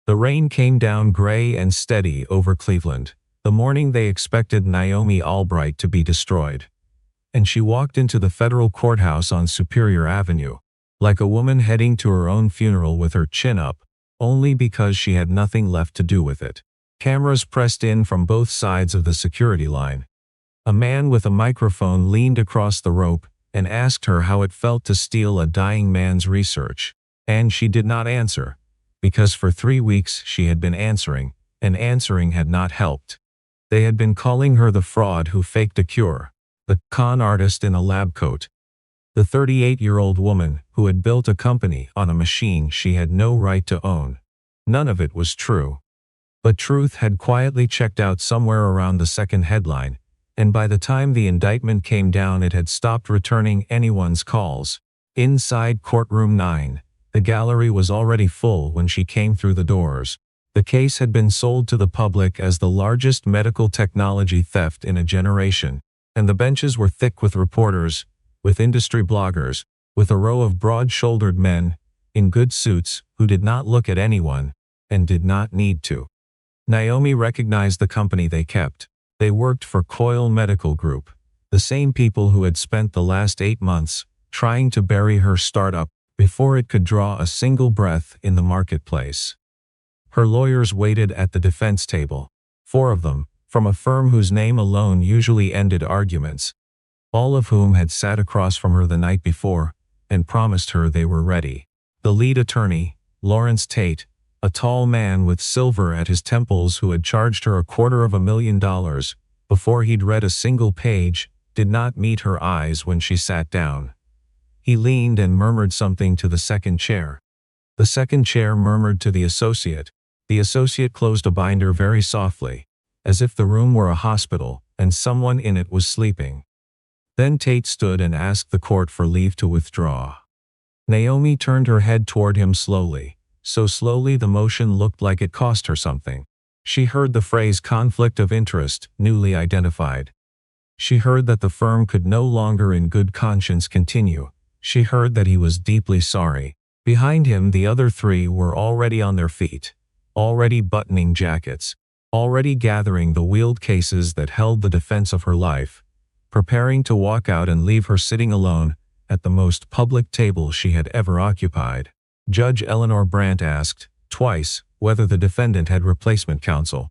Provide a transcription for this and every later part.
The rain came down gray and steady over Cleveland, the morning they expected Naomi Albright to be destroyed. And she walked into the federal courthouse on Superior Avenue, like a woman heading to her own funeral with her chin up, only because she had nothing left to do with it. Cameras pressed in from both sides of the security line. A man with a microphone leaned across the rope and asked her how it felt to steal a dying man's research. And she did not answer, because for 3 weeks she had been answering, and answering had not helped. They had been calling her the fraud who faked a cure, the con artist in a lab coat, the 38-year-old woman who had built a company on a machine she had no right to own. None of it was true. But truth had quietly checked out somewhere around the second headline, and by the time the indictment came down it had stopped returning anyone's calls. Inside courtroom 9, the gallery was already full when she came through the doors. The case had been sold to the public as the largest medical technology theft in a generation, and the benches were thick with reporters, with industry bloggers, with a row of broad-shouldered men, in good suits, who did not look at anyone, and did not need to. Naomi recognized the company they kept. They worked for Coil Medical Group, the same people who had spent the last 8 months trying to bury her startup before it could draw a single breath in the marketplace. Her lawyers waited at the defense table, 4 of them, from a firm whose name alone usually ended arguments, all of whom had sat across from her the night before and promised her they were ready. The lead attorney, Lawrence Tate, a tall man with silver at his temples who had charged her $250,000 before he'd read a single page, did not meet her eyes when she sat down. He leaned and murmured something to the second chair. The second chair murmured to the associate. The associate closed a binder very softly, as if the room were a hospital and someone in it was sleeping. Then Tate stood and asked the court for leave to withdraw. Naomi turned her head toward him slowly, so slowly the motion looked like it cost her something. She heard the phrase conflict of interest, newly identified. She heard that the firm could no longer in good conscience continue. She heard that he was deeply sorry. Behind him the other 3 were already on their feet, already buttoning jackets, already gathering the wheeled cases that held the defense of her life, preparing to walk out and leave her sitting alone at the most public table she had ever occupied. Judge Eleanor Brandt asked, twice, whether the defendant had replacement counsel.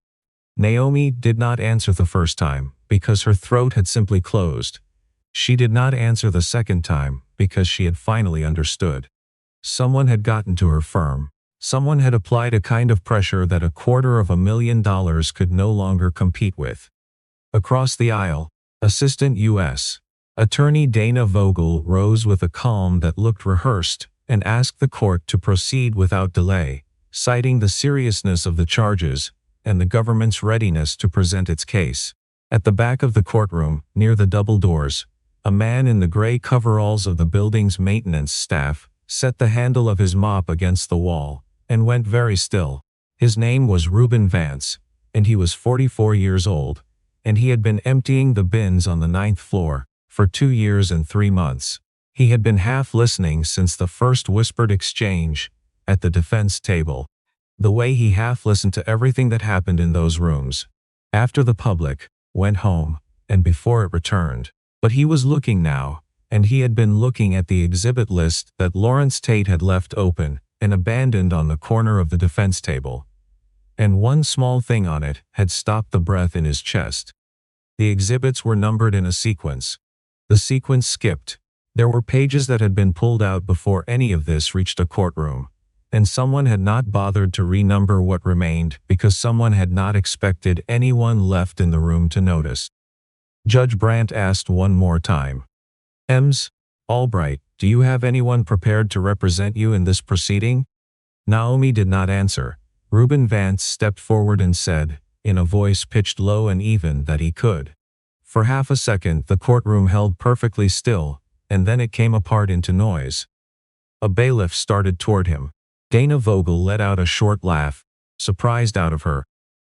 Naomi did not answer the first time, because her throat had simply closed. She did not answer the second time, because she had finally understood. Someone had gotten to her firm. Someone had applied a kind of pressure that $250,000 could no longer compete with. Across the aisle, Assistant U.S. Attorney Dana Vogel rose with a calm that looked rehearsed and asked the court to proceed without delay, citing the seriousness of the charges and the government's readiness to present its case. At the back of the courtroom, near the double doors, a man in the gray coveralls of the building's maintenance staff set the handle of his mop against the wall and went very still. His name was Reuben Vance, and he was 44 years old, and he had been emptying the bins on the 9th floor for 2 years and 3 months. He had been half listening since the first whispered exchange at the defense table, the way he half listened to everything that happened in those rooms, after the public went home and before it returned. But he was looking now, and he had been looking at the exhibit list that Lawrence Tate had left open and abandoned on the corner of the defense table. And one small thing on it had stopped the breath in his chest. The exhibits were numbered in a sequence. The sequence skipped. There were pages that had been pulled out before any of this reached a courtroom, and someone had not bothered to renumber what remained because someone had not expected anyone left in the room to notice. Judge Brandt asked one more time. Ms. Albright, do you have anyone prepared to represent you in this proceeding? Naomi did not answer. Reuben Vance stepped forward and said, in a voice pitched low and even, that he could. For half a second the courtroom held perfectly still, and then it came apart into noise. A bailiff started toward him. Dana Vogel let out a short laugh, surprised out of her,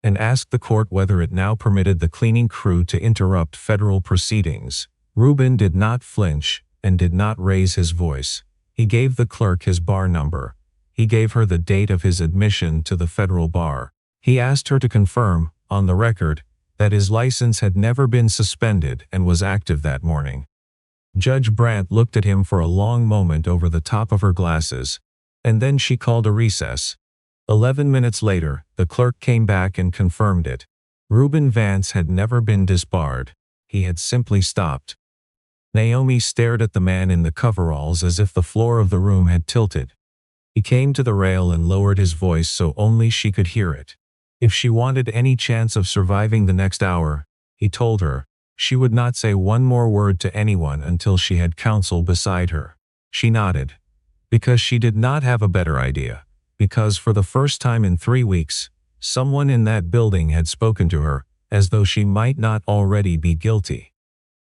and asked the court whether it now permitted the cleaning crew to interrupt federal proceedings. Reuben did not flinch and did not raise his voice. He gave the clerk his bar number. He gave her the date of his admission to the federal bar. He asked her to confirm, on the record, that his license had never been suspended and was active that morning. Judge Brandt looked at him for a long moment over the top of her glasses, and then she called a recess. 11 minutes later, the clerk came back and confirmed it. Reuben Vance had never been disbarred. He had simply stopped. Naomi stared at the man in the coveralls as if the floor of the room had tilted. He came to the rail and lowered his voice so only she could hear it. If she wanted any chance of surviving the next hour, he told her, she would not say one more word to anyone until she had counsel beside her. She nodded. Because she did not have a better idea. Because for the first time in 3 weeks, someone in that building had spoken to her, as though she might not already be guilty.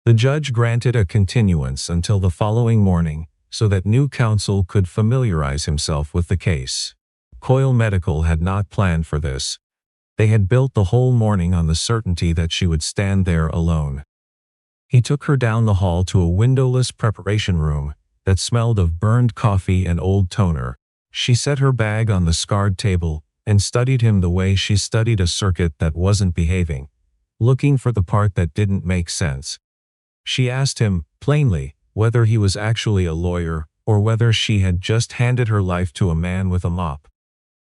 The judge granted a continuance until the following morning, so that new counsel could familiarize himself with the case. Coyle Medical had not planned for this. They had built the whole morning on the certainty that she would stand there alone. He took her down the hall to a windowless preparation room that smelled of burned coffee and old toner. She set her bag on the scarred table and studied him the way she studied a circuit that wasn't behaving, looking for the part that didn't make sense. She asked him, plainly, whether he was actually a lawyer or whether she had just handed her life to a man with a mop.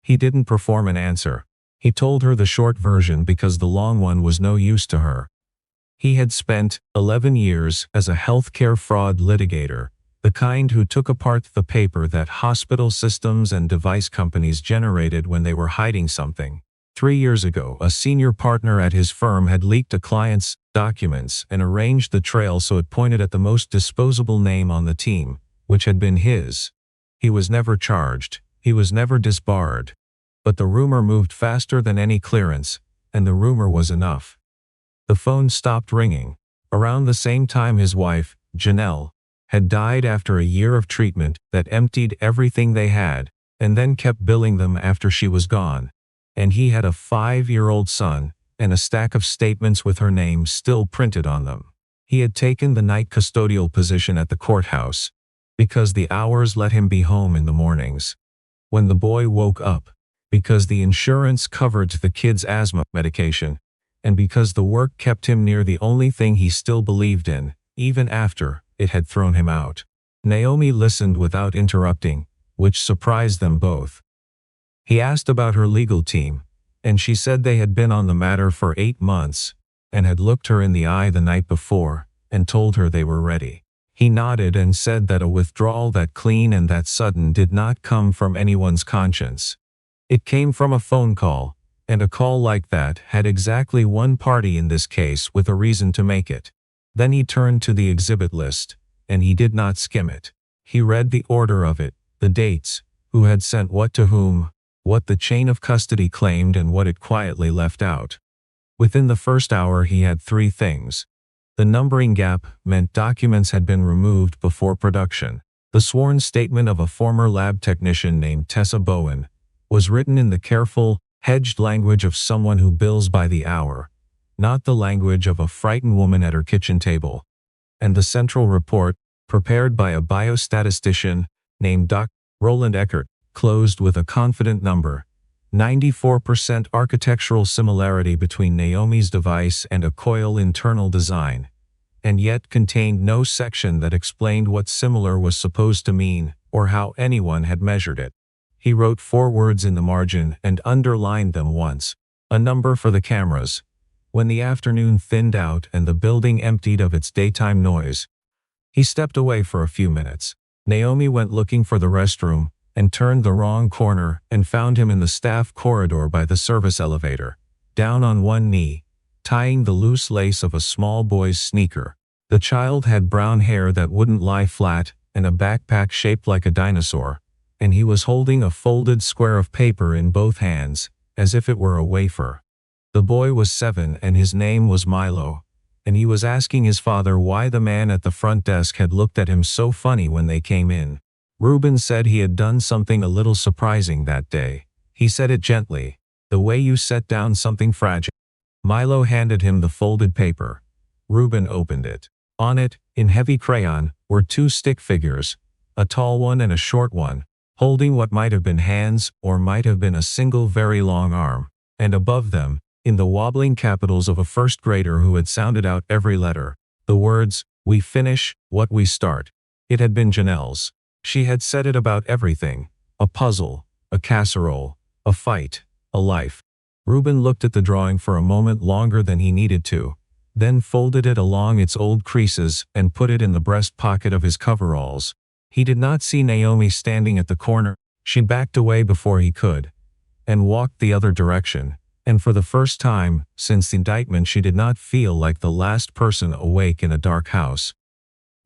He didn't perform an answer. He told her the short version because the long one was no use to her. He had spent 11 years as a healthcare fraud litigator, the kind who took apart the paper that hospital systems and device companies generated when they were hiding something. 3 years ago, a senior partner at his firm had leaked a client's documents and arranged the trail so it pointed at the most disposable name on the team, which had been his. He was never charged. He was never disbarred. But the rumor moved faster than any clearance, and the rumor was enough. The phone stopped ringing. Around the same time his wife, Janelle, had died after a year of treatment that emptied everything they had, and then kept billing them after she was gone. And he had a 5-year-old son, and a stack of statements with her name still printed on them. He had taken the night custodial position at the courthouse, because the hours let him be home in the mornings. When the boy woke up, because the insurance covered the kid's asthma medication, and because the work kept him near the only thing he still believed in, even after it had thrown him out. Naomi listened without interrupting, which surprised them both. He asked about her legal team, and she said they had been on the matter for 8 months, and had looked her in the eye the night before, and told her they were ready. He nodded and said that a withdrawal that clean and that sudden did not come from anyone's conscience. It came from a phone call, and a call like that had exactly one party in this case with a reason to make it. Then he turned to the exhibit list, and he did not skim it. He read the order of it, the dates, who had sent what to whom, what the chain of custody claimed and what it quietly left out. Within the first hour he had 3 things. The numbering gap meant documents had been removed before production. The sworn statement of a former lab technician named Tessa Bowen was written in the careful, hedged language of someone who bills by the hour, not the language of a frightened woman at her kitchen table. And the central report, prepared by a biostatistician named Dr. Roland Eckert, closed with a confident number, 94% architectural similarity between Naomi's device and a Coyle internal design, and yet contained no section that explained what similar was supposed to mean or how anyone had measured it. He wrote 4 words in the margin and underlined them once, a number for the cameras. When the afternoon thinned out and the building emptied of its daytime noise, he stepped away for a few minutes. Naomi went looking for the restroom and turned the wrong corner and found him in the staff corridor by the service elevator, down on one knee, tying the loose lace of a small boy's sneaker. The child had brown hair that wouldn't lie flat and a backpack shaped like a dinosaur, and he was holding a folded square of paper in both hands, as if it were a wafer. The boy was 7 and his name was Milo, and he was asking his father why the man at the front desk had looked at him so funny when they came in. Reuben said he had done something a little surprising that day. He said it gently, the way you set down something fragile. Milo handed him the folded paper. Reuben opened it. On it, in heavy crayon, were 2 stick figures, a tall one and a short one, holding what might have been hands or might have been a single very long arm, and above them, in the wobbling capitals of a first grader who had sounded out every letter, the words, "We finish what we start." It had been Janelle's. She had said it about everything: a puzzle, a casserole, a fight, a life. Reuben looked at the drawing for a moment longer than he needed to, then folded it along its old creases and put it in the breast pocket of his coveralls. He did not see Naomi standing at the corner. She backed away before he could, and walked the other direction, and for the first time since the indictment she did not feel like the last person awake in a dark house.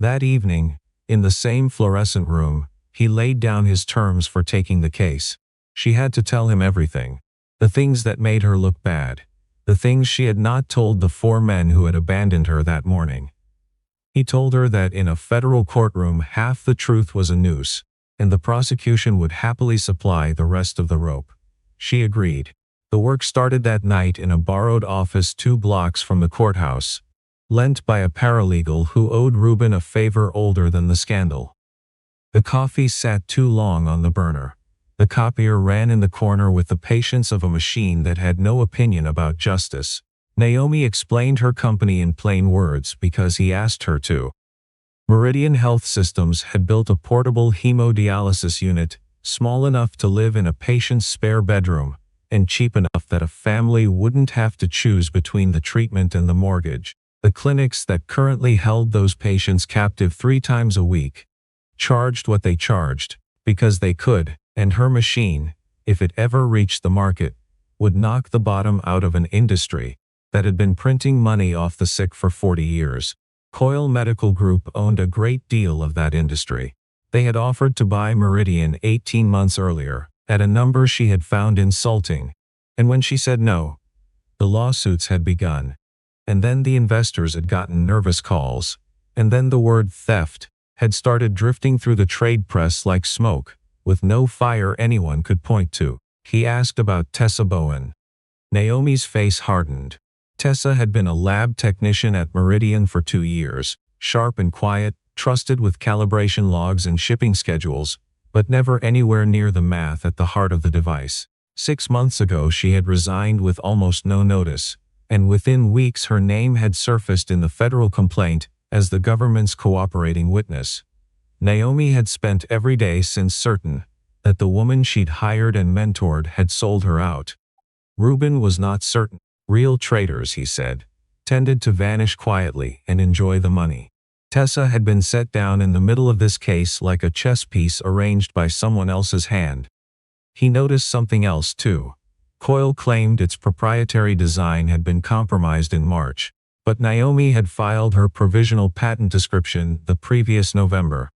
That evening, in the same fluorescent room, he laid down his terms for taking the case. She had to tell him everything. The things that made her look bad. The things she had not told the 4 men who had abandoned her that morning. He told her that in a federal courtroom half the truth was a noose, and the prosecution would happily supply the rest of the rope. She agreed. The work started that night in a borrowed office 2 blocks from the courthouse, lent by a paralegal who owed Reuben a favor older than the scandal. The coffee sat too long on the burner. The copier ran in the corner with the patience of a machine that had no opinion about justice. Naomi explained her company in plain words because he asked her to. Meridian Health Systems had built a portable hemodialysis unit, small enough to live in a patient's spare bedroom, and cheap enough that a family wouldn't have to choose between the treatment and the mortgage. The clinics that currently held those patients captive 3 times a week charged what they charged because they could, and her machine, if it ever reached the market, would knock the bottom out of an industry that had been printing money off the sick for 40 years. Coyle Medical Group owned a great deal of that industry. They had offered to buy Meridian 18 months earlier, at a number she had found insulting, and when she said no, the lawsuits had begun. And then the investors had gotten nervous calls, and then the word theft had started drifting through the trade press like smoke, with no fire anyone could point to. He asked about Tessa Bowen. Naomi's face hardened. Tessa had been a lab technician at Meridian for 2 years, sharp and quiet, trusted with calibration logs and shipping schedules, but never anywhere near the math at the heart of the device. 6 months ago she had resigned with almost no notice, and within weeks her name had surfaced in the federal complaint as the government's cooperating witness. Naomi had spent every day since certain that the woman she'd hired and mentored had sold her out. Reuben was not certain. Real traitors, he said, tended to vanish quietly and enjoy the money. Tessa had been set down in the middle of this case like a chess piece arranged by someone else's hand. He noticed something else too. Coyle claimed its proprietary design had been compromised in March, but Naomi had filed her provisional patent description the previous November.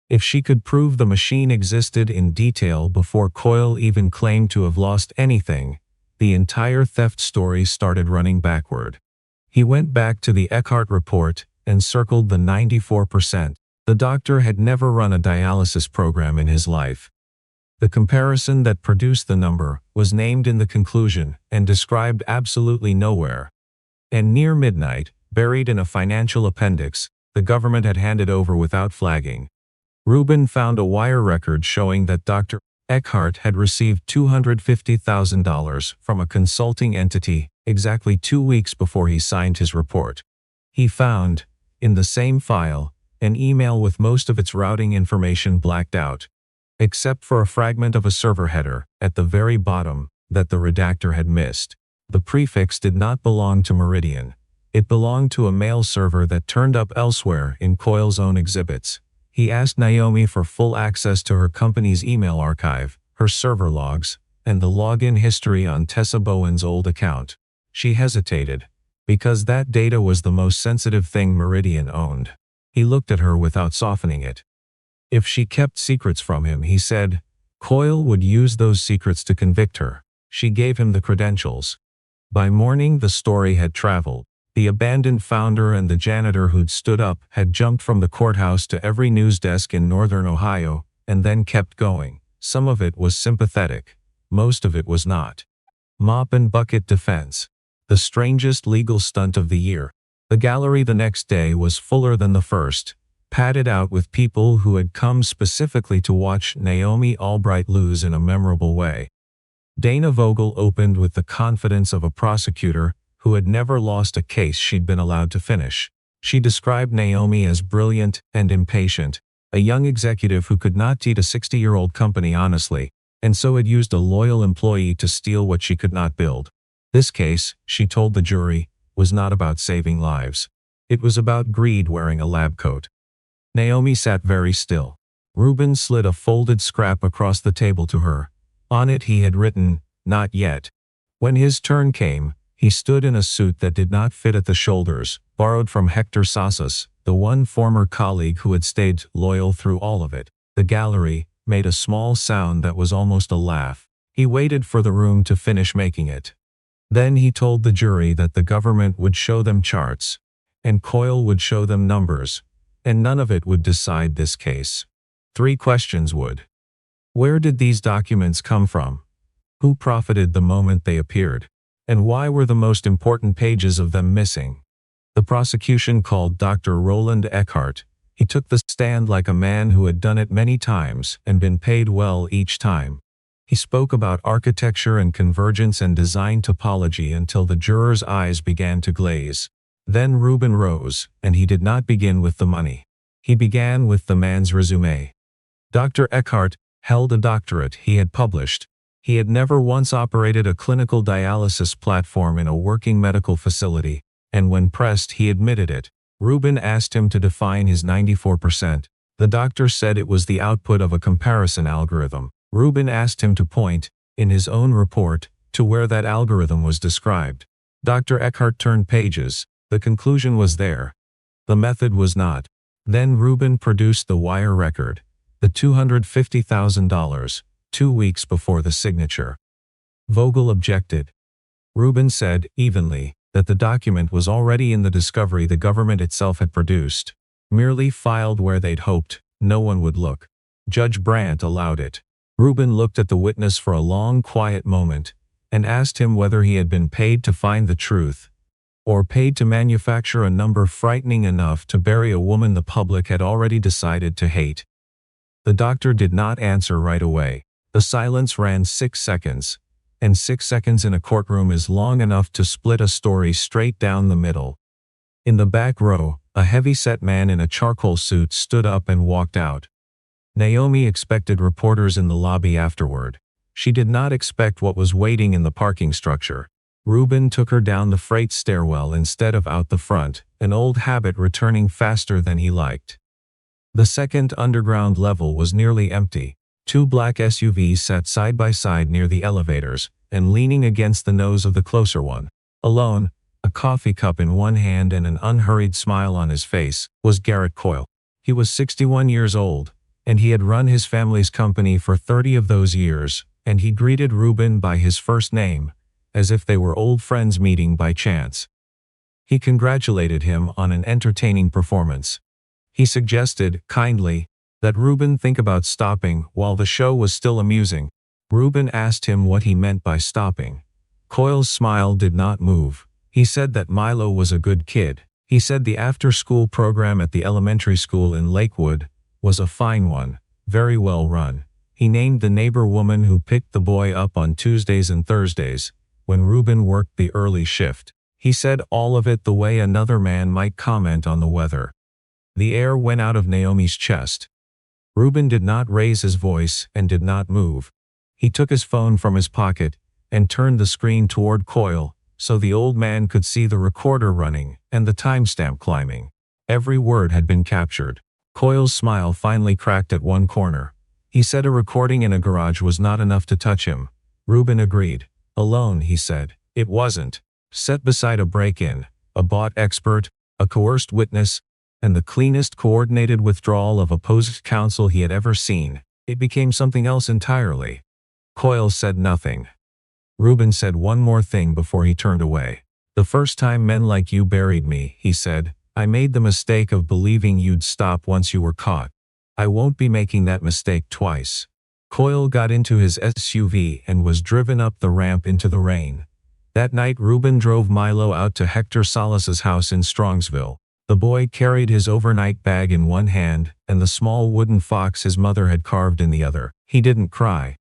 If she could prove the machine existed in detail before Coyle even claimed to have lost anything, the entire theft story started running backward. He went back to the Eckhart report and circled the 94%. The doctor had never run a dialysis program in his life. The comparison that produced the number was named in the conclusion and described absolutely nowhere. And near midnight, buried in a financial appendix, the government had handed over without flagging. Reuben found a wire record showing that Dr. Eckhart had received $250,000 from a consulting entity exactly 2 weeks before he signed his report. He found, in the same file, an email with most of its routing information blacked out, except for a fragment of a server header at the very bottom that the redactor had missed. The prefix did not belong to Meridian. It belonged to a mail server that turned up elsewhere in Coyle's own exhibits. He asked Naomi for full access to her company's email archive, her server logs, and the login history on Tessa Bowen's old account. She hesitated, because that data was the most sensitive thing Meridian owned. He looked at her without softening it. If she kept secrets from him, he said, Coyle would use those secrets to convict her. She gave him the credentials. By morning the story had traveled. The abandoned founder and the janitor who'd stood up had jumped from the courthouse to every news desk in northern Ohio, and then kept going. Some of it was sympathetic. Most of it was not. Mop and bucket defense. The strangest legal stunt of the year. The gallery the next day was fuller than the first, padded out with people who had come specifically to watch Naomi Albright lose in a memorable way. Dana Vogel opened with the confidence of a prosecutor who had never lost a case she'd been allowed to finish. She described Naomi as brilliant and impatient, a young executive who could not lead a 60-year-old company honestly, and so had used a loyal employee to steal what she could not build. This case, she told the jury, was not about saving lives. It was about greed wearing a lab coat. Naomi sat very still. Reuben slid a folded scrap across the table to her. On it he had written, "Not yet." When his turn came, he stood in a suit that did not fit at the shoulders, borrowed from Hector Sasas, the one former colleague who had stayed loyal through all of it. The gallery made a small sound that was almost a laugh. He waited for the room to finish making it. Then he told the jury that the government would show them charts, and Coyle would show them numbers, and none of it would decide this case. 3 questions would. Where did these documents come from? Who profited the moment they appeared? And why were the most important pages of them missing? The prosecution called Dr. Roland Eckhart. He took the stand like a man who had done it many times and been paid well each time. He spoke about architecture and convergence and design topology until the jurors' eyes began to glaze. Then Reuben rose, and he did not begin with the money. He began with the man's resume. Dr. Eckhart held a doctorate he had published. He had never once operated a clinical dialysis platform in a working medical facility, and when pressed he admitted it. Reuben asked him to define his 94%. The doctor said it was the output of a comparison algorithm. Reuben asked him to point, in his own report, to where that algorithm was described. Dr. Eckhart turned pages. The conclusion was there. The method was not. Then Reuben produced the wire record, the $250,000, 2 weeks before the signature. Vogel objected. Reuben said, evenly, that the document was already in the discovery the government itself had produced, merely filed where they'd hoped no one would look. Judge Brandt allowed it. Reuben looked at the witness for a long, quiet moment, and asked him whether he had been paid to find the truth, or paid to manufacture a number frightening enough to bury a woman the public had already decided to hate. The doctor did not answer right away. The silence ran 6 seconds, and 6 seconds in a courtroom is long enough to split a story straight down the middle. In the back row, a heavy-set man in a charcoal suit stood up and walked out. Naomi expected reporters in the lobby afterward. She did not expect what was waiting in the parking structure. Reuben took her down the freight stairwell instead of out the front, an old habit returning faster than he liked. The second underground level was nearly empty. 2 black SUVs sat side by side near the elevators, and leaning against the nose of the closer one, alone, a coffee cup in one hand and an unhurried smile on his face, was Garrett Coyle. He was 61 years old, and he had run his family's company for 30 of those years, and he greeted Reuben by his first name, as if they were old friends meeting by chance. He congratulated him on an entertaining performance. He suggested, kindly, that Reuben think about stopping while the show was still amusing. Reuben asked him what he meant by stopping. Coyle's smile did not move. He said that Milo was a good kid. He said the after-school program at the elementary school in Lakewood was a fine one, very well run. He named the neighbor woman who picked the boy up on Tuesdays and Thursdays, when Reuben worked the early shift. He said all of it the way another man might comment on the weather. The air went out of Naomi's chest. Reuben did not raise his voice and did not move. He took his phone from his pocket and turned the screen toward Coyle, so the old man could see the recorder running and the timestamp climbing. Every word had been captured. Coyle's smile finally cracked at one corner. He said a recording in a garage was not enough to touch him. Reuben agreed. Alone, he said. It wasn't. Set beside a break-in, a bought expert, a coerced witness, and the cleanest coordinated withdrawal of opposed counsel he had ever seen, it became something else entirely. Coyle said nothing. Reuben said one more thing before he turned away. The first time men like you buried me, he said, I made the mistake of believing you'd stop once you were caught. I won't be making that mistake twice. Coyle got into his SUV and was driven up the ramp into the rain. That night Reuben drove Milo out to Hector Salas's house in Strongsville. The boy carried his overnight bag in one hand and the small wooden fox his mother had carved in the other. He didn't cry.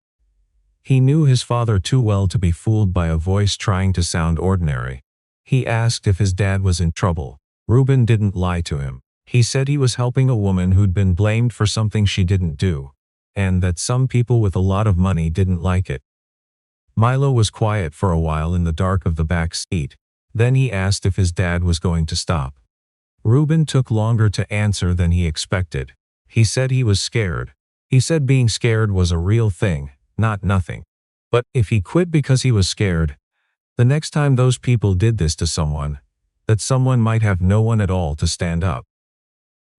He knew his father too well to be fooled by a voice trying to sound ordinary. He asked if his dad was in trouble. Reuben didn't lie to him. He said he was helping a woman who'd been blamed for something she didn't do, and that some people with a lot of money didn't like it. Milo was quiet for a while in the dark of the back seat. Then he asked if his dad was going to stop. Reuben took longer to answer than he expected. He said he was scared. He said being scared was a real thing, not nothing. But if he quit because he was scared, the next time those people did this to someone, that someone might have no one at all to stand up.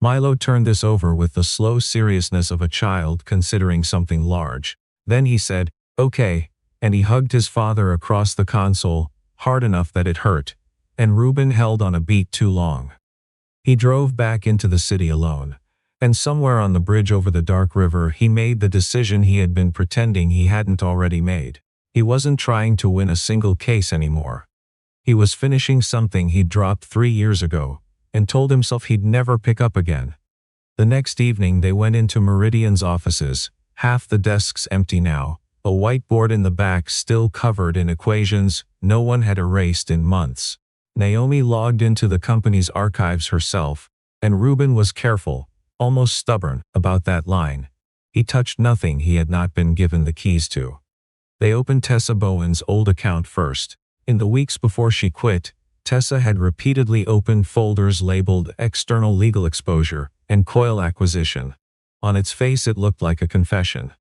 Milo turned this over with the slow seriousness of a child considering something large. Then he said, "Okay," and he hugged his father across the console, hard enough that it hurt, and Reuben held on a beat too long. He drove back into the city alone, and somewhere on the bridge over the dark river he made the decision he had been pretending he hadn't already made. He wasn't trying to win a single case anymore. He was finishing something he'd dropped 3 years ago, and told himself he'd never pick up again. The next evening they went into Meridian's offices, half the desks empty now, a whiteboard in the back still covered in equations no one had erased in months. Naomi logged into the company's archives herself, and Reuben was careful, almost stubborn, about that line. He touched nothing he had not been given the keys to. They opened Tessa Bowen's old account first. In the weeks before she quit, Tessa had repeatedly opened folders labeled External Legal Exposure and Coil Acquisition. On its face it looked like a confession.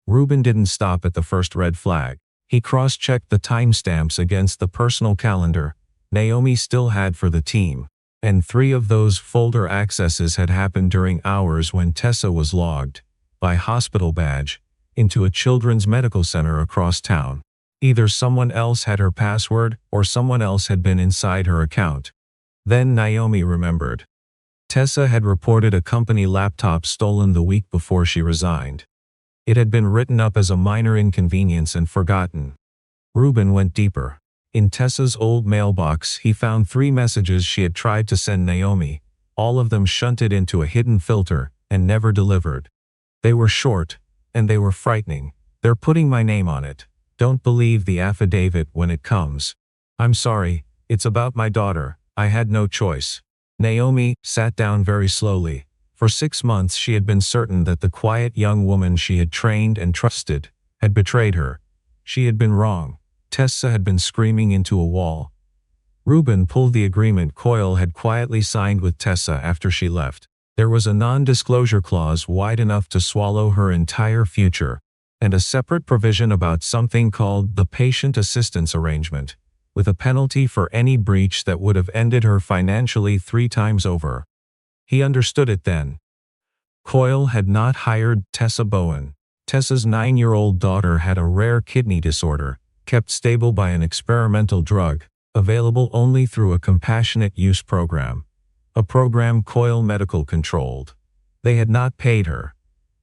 Reuben didn't stop at the first red flag. He cross-checked the timestamps against the personal calendar Naomi still had for the team, and 3 of those folder accesses had happened during hours when Tessa was logged, by hospital badge, into a children's medical center across town. Either someone else had her password or someone else had been inside her account. Then Naomi remembered. Tessa had reported a company laptop stolen the week before she resigned. It had been written up as a minor inconvenience and forgotten. Reuben went deeper. In Tessa's old mailbox he found 3 messages she had tried to send Naomi, all of them shunted into a hidden filter and never delivered. They were short, and they were frightening. "They're putting my name on it. Don't believe the affidavit when it comes. I'm sorry, it's about my daughter. I had no choice." Naomi sat down very slowly. For 6 months she had been certain that the quiet young woman she had trained and trusted had betrayed her. She had been wrong. Tessa had been screaming into a wall. Reuben pulled the agreement Coyle had quietly signed with Tessa after she left. There was a non-disclosure clause wide enough to swallow her entire future, and a separate provision about something called the Patient Assistance Arrangement, with a penalty for any breach that would have ended her financially 3 times over. He understood it then. Coyle had not hired Tessa Bowen. Tessa's 9-year-old daughter had a rare kidney disorder, kept stable by an experimental drug, available only through a compassionate use program. A program Coyle Medical controlled. They had not paid her.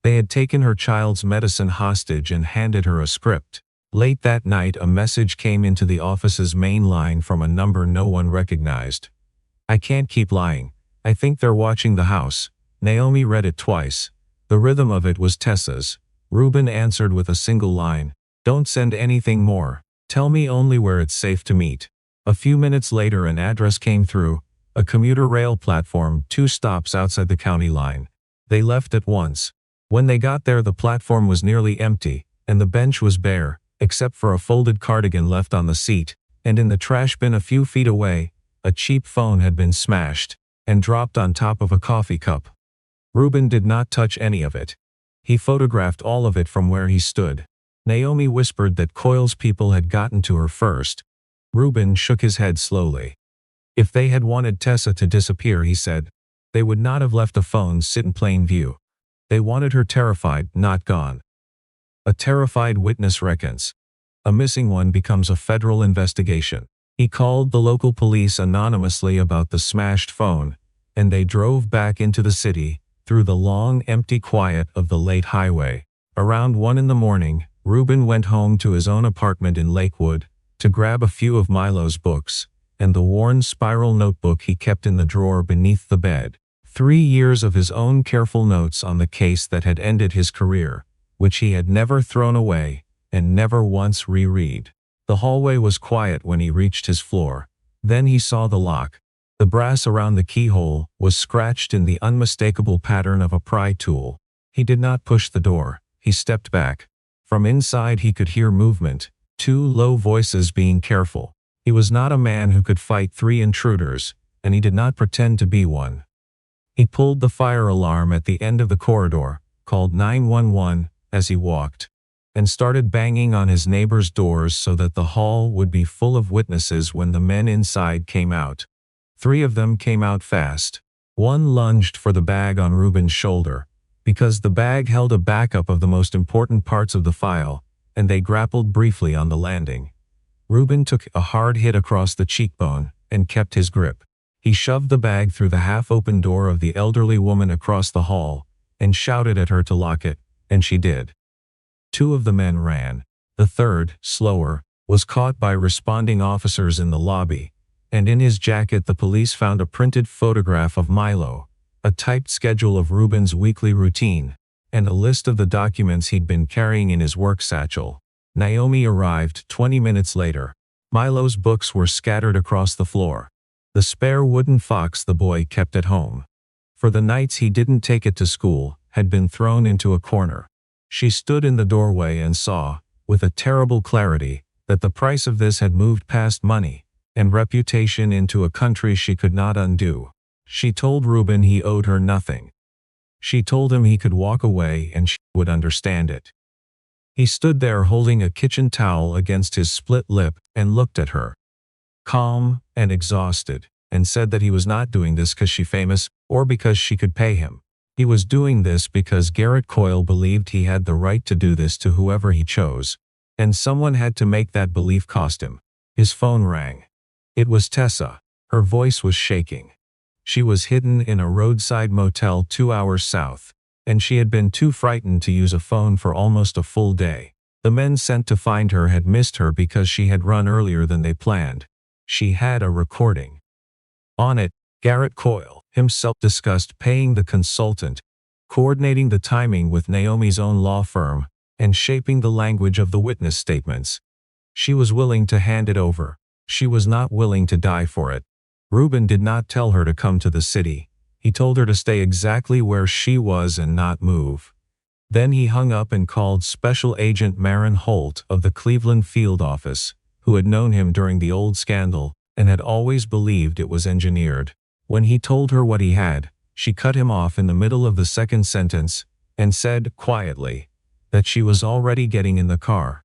They had taken her child's medicine hostage and handed her a script. Late that night a message came into the office's main line from a number no one recognized. "I can't keep lying. I think they're watching the house." Naomi read it twice. The rhythm of it was Tessa's. Reuben answered with a single line. "Don't send anything more. Tell me only where it's safe to meet." A few minutes later an address came through, a commuter rail platform 2 stops outside the county line. They left at once. When they got there the platform was nearly empty, and the bench was bare, except for a folded cardigan left on the seat, and in the trash bin a few feet away, a cheap phone had been smashed and dropped on top of a coffee cup. Reuben did not touch any of it. He photographed all of it from where he stood. Naomi whispered that Coyle's people had gotten to her first. Reuben shook his head slowly. If they had wanted Tessa to disappear, he said, they would not have left the phone sit in plain view. They wanted her terrified, not gone. A terrified witness reckons. A missing one becomes a federal investigation. He called the local police anonymously about the smashed phone, and they drove back into the city, through the long, empty quiet of the late highway. Around 1 in the morning, Reuben went home to his own apartment in Lakewood, to grab a few of Milo's books. and the worn spiral notebook he kept in the drawer beneath the bed. 3 years of his own careful notes on the case that had ended his career, which he had never thrown away and never once reread. The hallway was quiet when he reached his floor. Then he saw the lock. The brass around the keyhole was scratched in the unmistakable pattern of a pry tool. He did not push the door. He stepped back. From inside he could hear movement, 2 low voices being careful. He was not a man who could fight 3 intruders, and he did not pretend to be one. He pulled the fire alarm at the end of the corridor, called 911 as he walked, and started banging on his neighbors' doors so that the hall would be full of witnesses when the men inside came out. 3 of them came out fast. One lunged for the bag on Ruben's shoulder, because the bag held a backup of the most important parts of the file, and they grappled briefly on the landing. Ruben took a hard hit across the cheekbone and kept his grip. He shoved the bag through the half-open door of the elderly woman across the hall and shouted at her to lock it, and she did. 2 of the men ran. The third, slower, was caught by responding officers in the lobby, and in his jacket the police found a printed photograph of Milo, a typed schedule of Ruben's weekly routine, and a list of the documents he'd been carrying in his work satchel. Naomi arrived 20 minutes later. Milo's books were scattered across the floor. The spare wooden fox the boy kept at home, for the nights he didn't take it to school, had been thrown into a corner. She stood in the doorway and saw, with a terrible clarity, that the price of this had moved past money and reputation into a country she could not undo. She told Ruben he owed her nothing. She told him he could walk away and she would understand it. He stood there holding a kitchen towel against his split lip and looked at her, calm and exhausted, and said that he was not doing this because she's famous or because she could pay him. He was doing this because Garrett Coyle believed he had the right to do this to whoever he chose, and someone had to make that belief cost him. His phone rang. It was Tessa. Her voice was shaking. She was hidden in a roadside motel 2 hours south, and she had been too frightened to use a phone for almost a full day. The men sent to find her had missed her because she had run earlier than they planned. She had a recording. On it, Garrett Coyle himself discussed paying the consultant, coordinating the timing with Naomi's own law firm, and shaping the language of the witness statements. She was willing to hand it over. She was not willing to die for it. Ruben did not tell her to come to the city. He told her to stay exactly where she was and not move. Then he hung up and called Special Agent Marin Holt of the Cleveland field office, who had known him during the old scandal and had always believed it was engineered. When he told her what he had, she cut him off in the middle of the second sentence and said, quietly, that she was already getting in the car.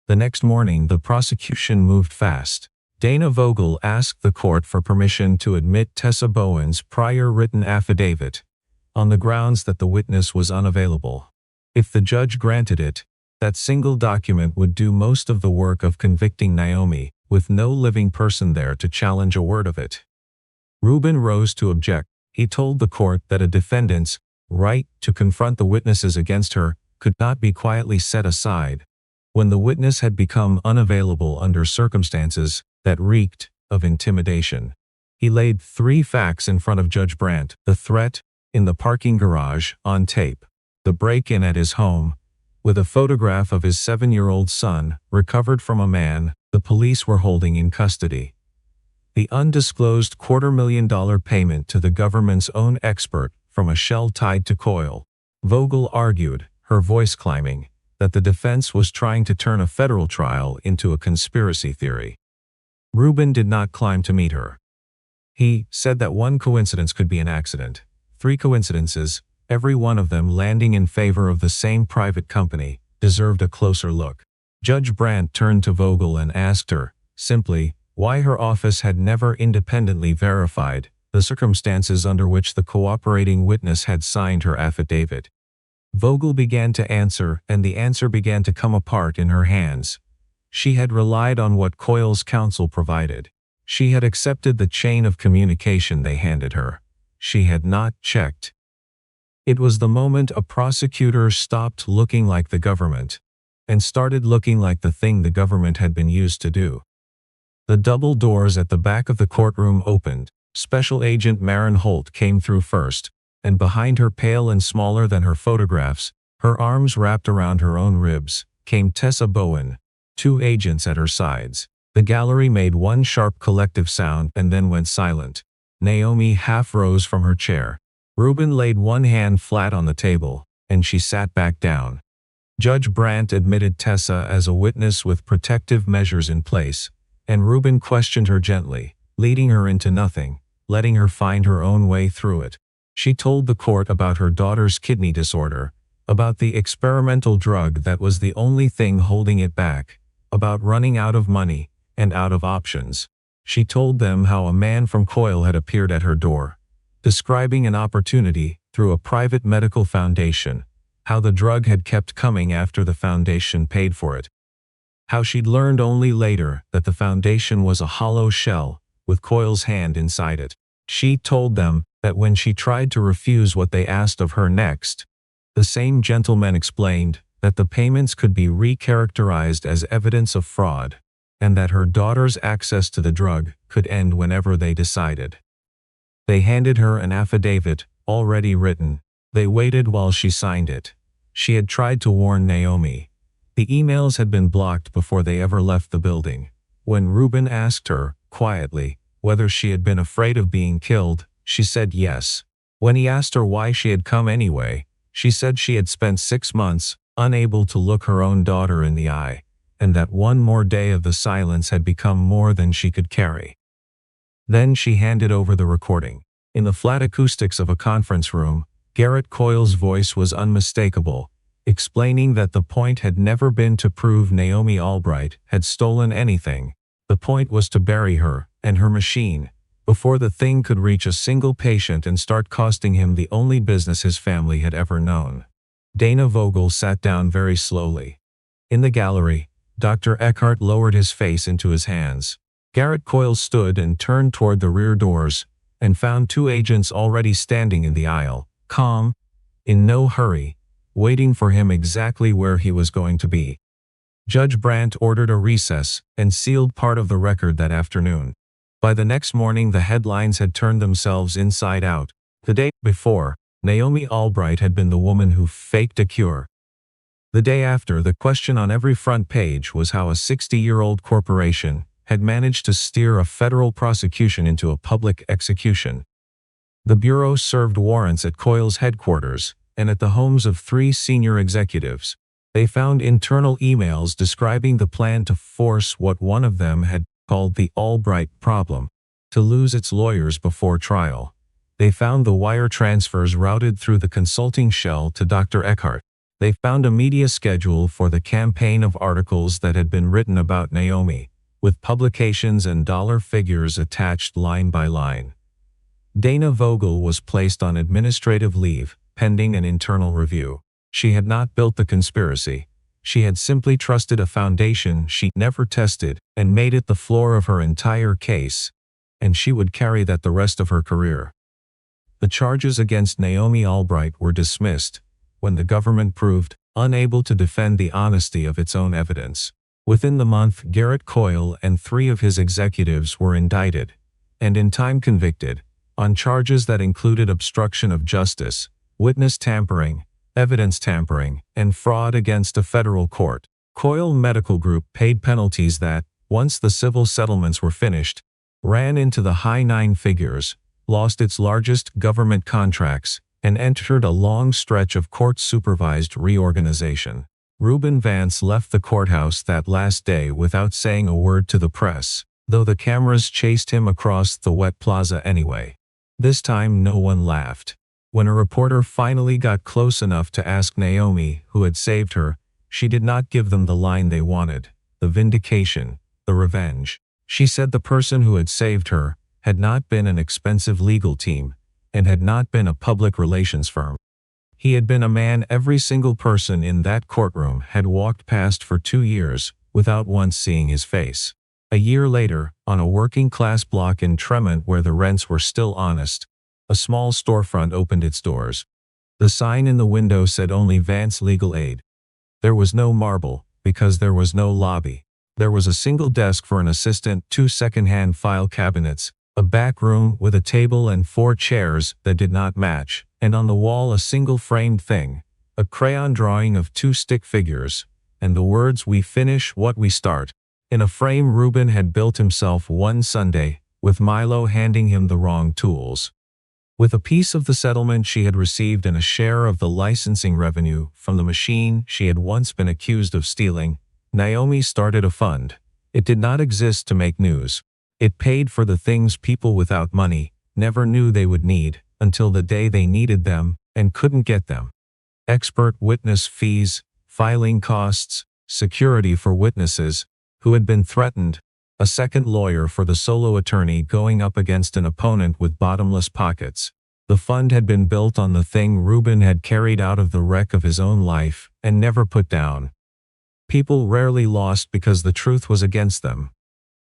The next morning the prosecution moved fast. Dana Vogel asked the court for permission to admit Tessa Bowen's prior written affidavit, on the grounds that the witness was unavailable. If the judge granted it, that single document would do most of the work of convicting Naomi, with no living person there to challenge a word of it. Ruben rose to object. He told the court that a defendant's right to confront the witnesses against her could not be quietly set aside when the witness had become unavailable under circumstances that reeked of intimidation. He laid 3 facts in front of Judge Brandt: the threat in the parking garage on tape, the break-in at his home, with a photograph of his 7-year-old son recovered from a man the police were holding in custody, the undisclosed $250,000 payment to the government's own expert from a shell tied to Coyle. Vogel argued, her voice climbing, that the defense was trying to turn a federal trial into a conspiracy theory. Ruben did not climb to meet her. He said that one coincidence could be an accident. 3 coincidences, every one of them landing in favor of the same private company, deserved a closer look. Judge Brandt turned to Vogel and asked her, simply, why her office had never independently verified the circumstances under which the cooperating witness had signed her affidavit. Vogel began to answer, and the answer began to come apart in her hands. She had relied on what Coyle's counsel provided. She had accepted the chain of communication they handed her. She had not checked. It was the moment a prosecutor stopped looking like the government and started looking like the thing the government had been used to do. The double doors at the back of the courtroom opened. Special Agent Maren Holt came through first, and behind her, pale and smaller than her photographs, her arms wrapped around her own ribs, came Tessa Bowen, 2 agents at her sides. The gallery made one sharp collective sound and then went silent. Naomi half rose from her chair. Reuben laid one hand flat on the table, and she sat back down. Judge Brandt admitted Tessa as a witness with protective measures in place, and Reuben questioned her gently, leading her into nothing, letting her find her own way through it. She told the court about her daughter's kidney disorder, about the experimental drug that was the only thing holding it back, about running out of money and out of options. She told them how a man from Coil had appeared at her door, describing an opportunity through a private medical foundation, how the drug had kept coming after the foundation paid for it, how she'd learned only later that the foundation was a hollow shell with Coil's hand inside it. She told them that when she tried to refuse what they asked of her next, the same gentleman explained that the payments could be recharacterized as evidence of fraud, and that her daughter's access to the drug could end whenever they decided. They handed her an affidavit, already written. They waited while she signed it. She had tried to warn Naomi. The emails had been blocked before they ever left the building. When Reuben asked her, quietly, whether she had been afraid of being killed, she said yes. When he asked her why she had come anyway, she said she had spent 6 months, unable to look her own daughter in the eye, and that one more day of the silence had become more than she could carry. Then she handed over the recording. In the flat acoustics of a conference room, Garrett Coyle's voice was unmistakable, explaining that the point had never been to prove Naomi Albright had stolen anything. The point was to bury her and her machine before the thing could reach a single patient and start costing him the only business his family had ever known. Dana Vogel sat down very slowly. In the gallery, Dr. Eckhart lowered his face into his hands. Garrett Coyle stood and turned toward the rear doors, and found 2 agents already standing in the aisle, calm, in no hurry, waiting for him exactly where he was going to be. Judge Brandt ordered a recess and sealed part of the record that afternoon. By the next morning, the headlines had turned themselves inside out. The day before, Naomi Albright had been the woman who faked a cure. The day after, the question on every front page was how a 60-year-old corporation had managed to steer a federal prosecution into a public execution. The Bureau served warrants at Coyle's headquarters and at the homes of 3 senior executives. They found internal emails describing the plan to force what one of them had called the Albright problem, to lose its lawyers before trial. They found the wire transfers routed through the consulting shell to Dr. Eckhart. They found a media schedule for the campaign of articles that had been written about Naomi, with publications and dollar figures attached line by line. Dana Vogel was placed on administrative leave, pending an internal review. She had not built the conspiracy. She had simply trusted a foundation she never tested and made it the floor of her entire case, and she would carry that the rest of her career. The charges against Naomi Albright were dismissed when the government proved unable to defend the honesty of its own evidence. Within the month, Garrett Coyle and 3 of his executives were indicted, and in time convicted, on charges that included obstruction of justice, witness tampering, evidence tampering, and fraud against a federal court. Coyle Medical Group paid penalties that, once the civil settlements were finished, ran into the high 9 figures, lost its largest government contracts, and entered a long stretch of court-supervised reorganization. Reuben Vance left the courthouse that last day without saying a word to the press, though the cameras chased him across the wet plaza anyway. This time no one laughed. When a reporter finally got close enough to ask Naomi who had saved her, she did not give them the line they wanted, the vindication, the revenge. She said the person who had saved her had not been an expensive legal team, and had not been a public relations firm. He had been a man every single person in that courtroom had walked past for 2 years without once seeing his face. A year later, on a working-class block in Tremont where the rents were still honest, a small storefront opened its doors. The sign in the window said only Vance Legal Aid. There was no marble, because there was no lobby. There was a single desk for an assistant, 2 second-hand file cabinets, a back room with a table and 4 chairs that did not match, and on the wall a single framed thing, a crayon drawing of 2 stick figures, and the words "We finish what we start." In a frame Reuben had built himself one Sunday, with Milo handing him the wrong tools. With a piece of the settlement she had received and a share of the licensing revenue from the machine she had once been accused of stealing, Naomi started a fund. It did not exist to make news. It paid for the things people without money never knew they would need until the day they needed them and couldn't get them. Expert witness fees, filing costs, security for witnesses who had been threatened, a second lawyer for the solo attorney going up against an opponent with bottomless pockets. The fund had been built on the thing Reuben had carried out of the wreck of his own life and never put down. People rarely lost because the truth was against them.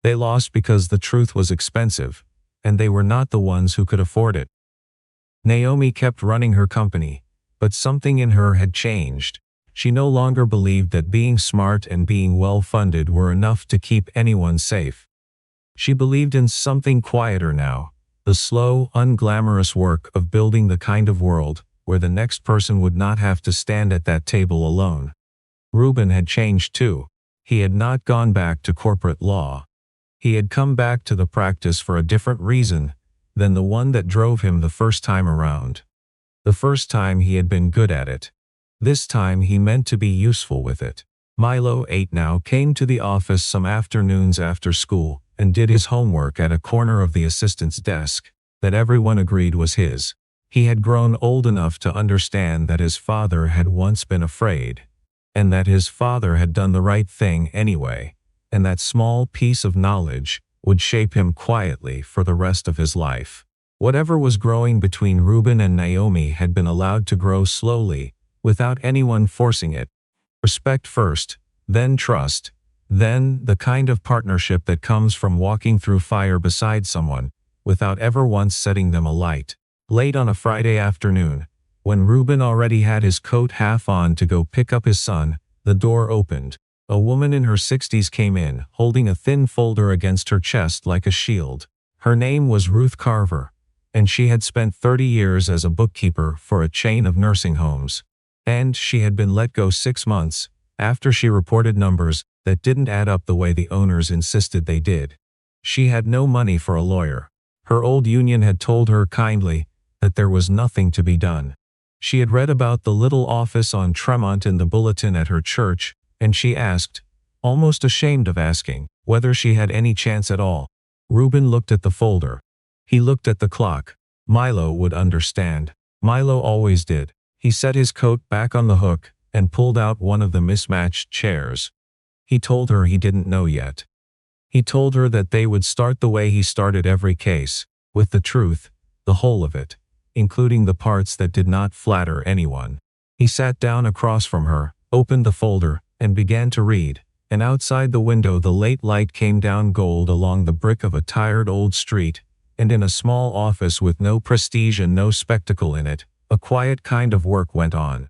They lost because the truth was expensive, and they were not the ones who could afford it. Naomi kept running her company, but something in her had changed. She no longer believed that being smart and being well-funded were enough to keep anyone safe. She believed in something quieter now, the slow, unglamorous work of building the kind of world where the next person would not have to stand at that table alone. Reuben had changed too. He had not gone back to corporate law. He had come back to the practice for a different reason than the one that drove him the first time around. The first time he had been good at it. This time he meant to be useful with it. Milo, 8 now, came to the office some afternoons after school and did his homework at a corner of the assistant's desk that everyone agreed was his. He had grown old enough to understand that his father had once been afraid, and that his father had done the right thing anyway, and that small piece of knowledge would shape him quietly for the rest of his life. Whatever was growing between Reuben and Naomi had been allowed to grow slowly, without anyone forcing it. Respect first, then trust, then the kind of partnership that comes from walking through fire beside someone, without ever once setting them alight. Late on a Friday afternoon, when Reuben already had his coat half on to go pick up his son, the door opened. A woman in her 60s came in, holding a thin folder against her chest like a shield. Her name was Ruth Carver, and she had spent 30 years as a bookkeeper for a chain of nursing homes. And she had been let go 6 months after she reported numbers that didn't add up the way the owners insisted they did. She had no money for a lawyer. Her old union had told her kindly that there was nothing to be done. She had read about the little office on Tremont in the bulletin at her church, and she asked, almost ashamed of asking, whether she had any chance at all. Reuben looked at the folder. He looked at the clock. Milo would understand. Milo always did. He set his coat back on the hook and pulled out one of the mismatched chairs. He told her he didn't know yet. He told her that they would start the way he started every case, with the truth, the whole of it, including the parts that did not flatter anyone. He sat down across from her, opened the folder, and began to read, and outside the window the late light came down gold along the brick of a tired old street, and in a small office with no prestige and no spectacle in it, a quiet kind of work went on.